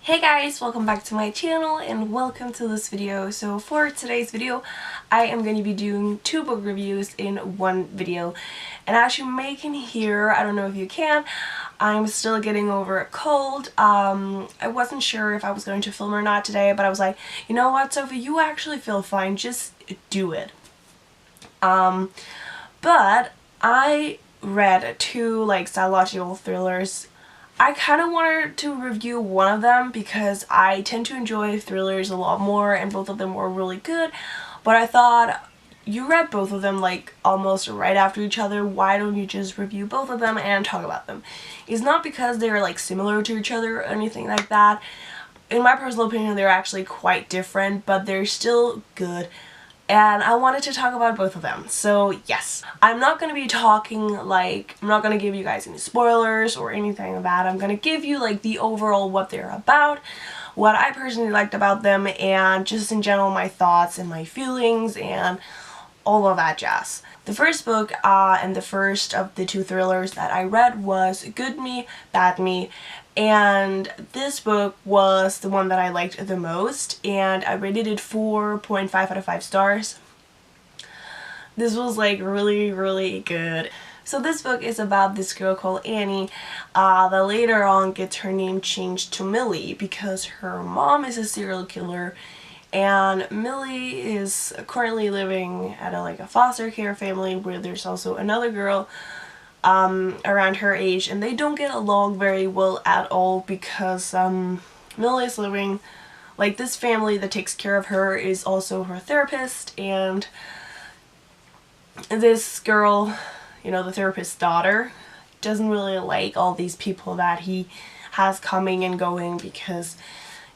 Hey guys, welcome back to my channel and welcome to this video. So for today's video, I am going to be doing two book reviews in one video. And as you may can hear, I don't know if you can, I'm still getting over a cold. I wasn't sure if I was going to film or not today, but I was like, you know what, Sophie, you actually feel fine, just do it. But I read two psychological thrillers. I kind of wanted to review one of them because I tend to enjoy thrillers a lot more and both of them were really good, but I thought you read both of them almost right after each other, why don't you just review both of them and talk about them? It's not because they're similar to each other or anything like that. In my personal opinion, they're actually quite different, but they're still good. And I wanted to talk about both of them. So yes, I'm not going to be talking I'm not going to give you guys any spoilers or anything like that. I'm going to give you the overall what they're about, what I personally liked about them, and just in general my thoughts and my feelings and all of that jazz. The first book and the first of the two thrillers that I read was Good Me, Bad Me, and this book was the one that I liked the most and I rated it 4.5 out of 5 stars. This was really good. So this book is about this girl called Annie that later on gets her name changed to Millie because her mom is a serial killer. And Millie is currently living at a foster care family where there's also another girl around her age, and they don't get along very well at all because Millie is living, this family that takes care of her is also her therapist, and this girl, the therapist's daughter, doesn't really like all these people that he has coming and going because,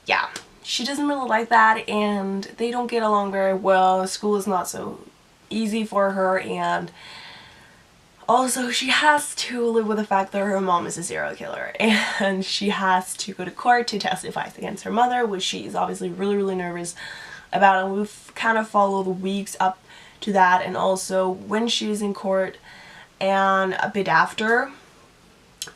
yeah, she doesn't really like that and they don't get along very well. School is not so easy for her, and also she has to live with the fact that her mom is a serial killer and she has to go to court to testify against her mother, which she is obviously really nervous about, and we've kind of followed the weeks up to that and also when she's in court and a bit after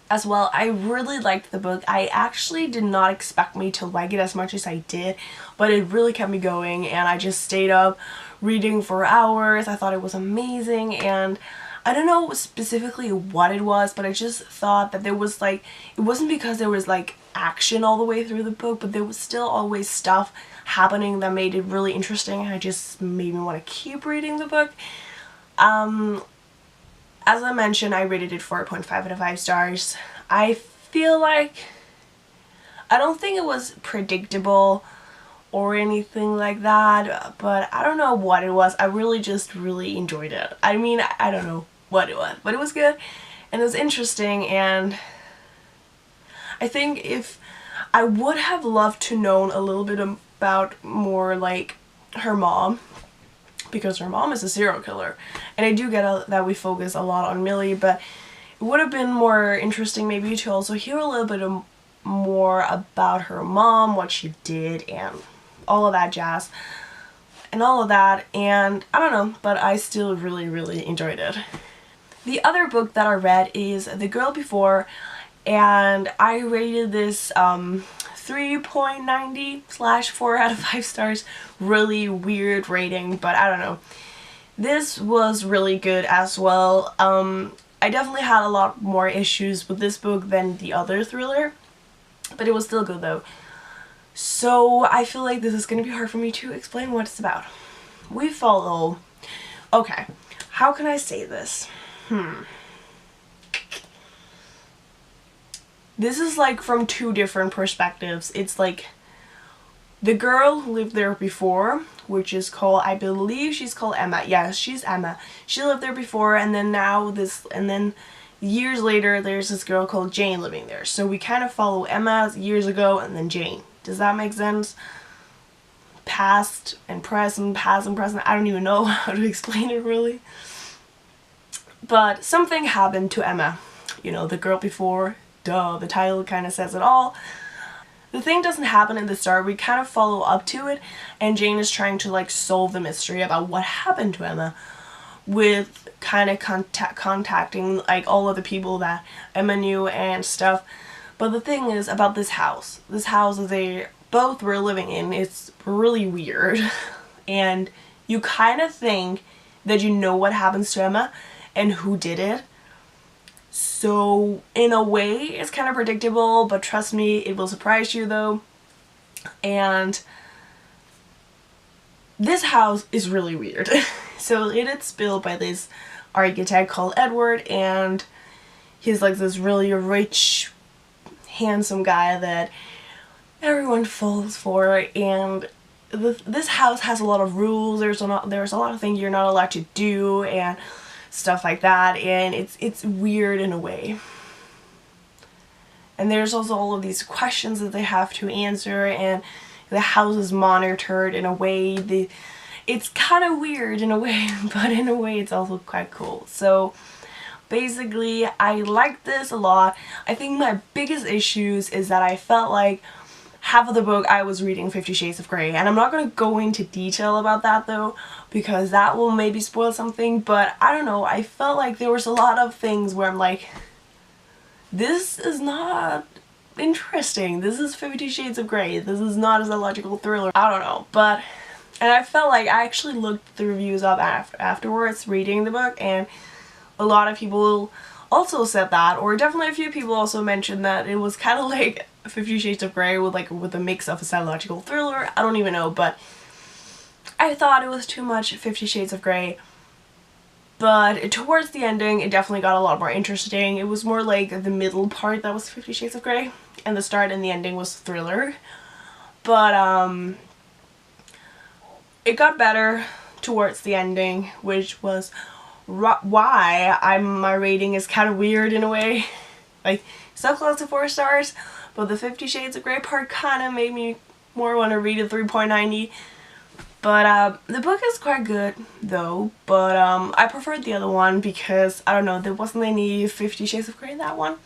as well. I really liked the book. I actually did not expect me to like it as much as I did, but it really kept me going and I just stayed up reading for hours. I thought it was amazing, and I don't know specifically what it was, but I just thought that there was it wasn't because there was action all the way through the book, but there was still always stuff happening that made it really interesting and it just made me want to keep reading the book. As I mentioned, I rated it 4.5 out of 5 stars. I feel I don't think it was predictable or anything like that, but I don't know what it was. I really enjoyed it. I mean, I don't know what it was, but it was good and it was interesting, and I think if I would have loved to know a little bit about more her mom, because her mom is a serial killer, and I do get that we focus a lot on Millie, but it would have been more interesting maybe to also hear a little bit more about her mom, what she did, and all of that jazz, and all of that, and I don't know, but I still really enjoyed it. The other book that I read is The Girl Before, and I rated this 3.90/4 out of 5 stars. Really weird rating, but I don't know. This was really good as well. I definitely had a lot more issues with this book than the other thriller, but it was still good though. So I feel like this is going to be hard for me to explain what it's about. We follow... Okay, how can I say this? This is from two different perspectives. It's the girl who lived there before, which is called, I believe she's called Emma. Yes, she's Emma. She lived there before, and then then years later there's this girl called Jane living there. So we kind of follow Emma years ago and then Jane. Does that make sense? Past and present, I don't even know how to explain it really. But something happened to Emma. The girl before. Duh, the title kind of says it all. The thing doesn't happen in the start, we kind of follow up to it, and Jane is trying to solve the mystery about what happened to Emma with kind of contacting all of the people that Emma knew and stuff. But the thing is about this house that they both were living in, it's really weird. And you kind of think that you know what happens to Emma and who did it. So in a way it's kind of predictable, but trust me, it will surprise you though. And this house is really weird. So it is built by this architect called Edward, and he's like this really rich, handsome guy that everyone falls for. And this house has a lot of rules. There's a lot of things you're not allowed to do and stuff like that, and it's weird in a way. And there's also all of these questions that they have to answer, and the house is monitored in a way. It's kind of weird in a way, but in a way it's also quite cool. So basically I like this a lot. I think my biggest issues is that I felt like half of the book I was reading 50 Shades of Grey, and I'm not going to go into detail about that though, because that will maybe spoil something. But I don't know, I felt like there was a lot of things where I'm like, this is not interesting. This is 50 Shades of Grey. This is not a psychological thriller. I don't know, but and I felt like I actually looked the reviews up afterwards reading the book, and a lot of people also said that, or definitely a few people also mentioned that it was kind of like 50 Shades of Grey with a mix of a psychological thriller. I don't even know, but I thought it was too much 50 Shades of Grey. But towards the ending, it definitely got a lot more interesting. It was more like the middle part that was 50 Shades of Grey, and the start and the ending was thriller. But it got better towards the ending, which was why my rating is kind of weird in a way. Like, so close to 4 stars, but the 50 Shades of Grey part kind of made me more want to read a 3.90. But the book is quite good though, but I preferred the other one because, I don't know, there wasn't any 50 Shades of Grey in that one.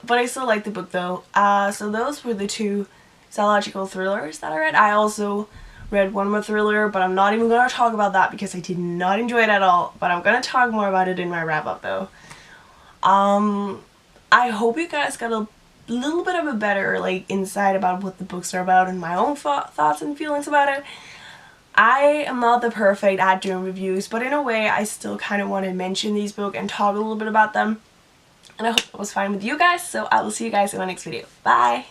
But I still like the book though. So those were the 2 psychological thrillers that I read. I also read one more thriller, but I'm not even going to talk about that because I did not enjoy it at all. But I'm going to talk more about it in my wrap up though. I hope you guys got a little bit of a better insight about what the books are about and my own thoughts and feelings about it. I am not the perfect at doing reviews, but in a way I still kind of want to mention these books and talk a little bit about them. And I hope that was fine with you guys, so I will see you guys in my next video. Bye!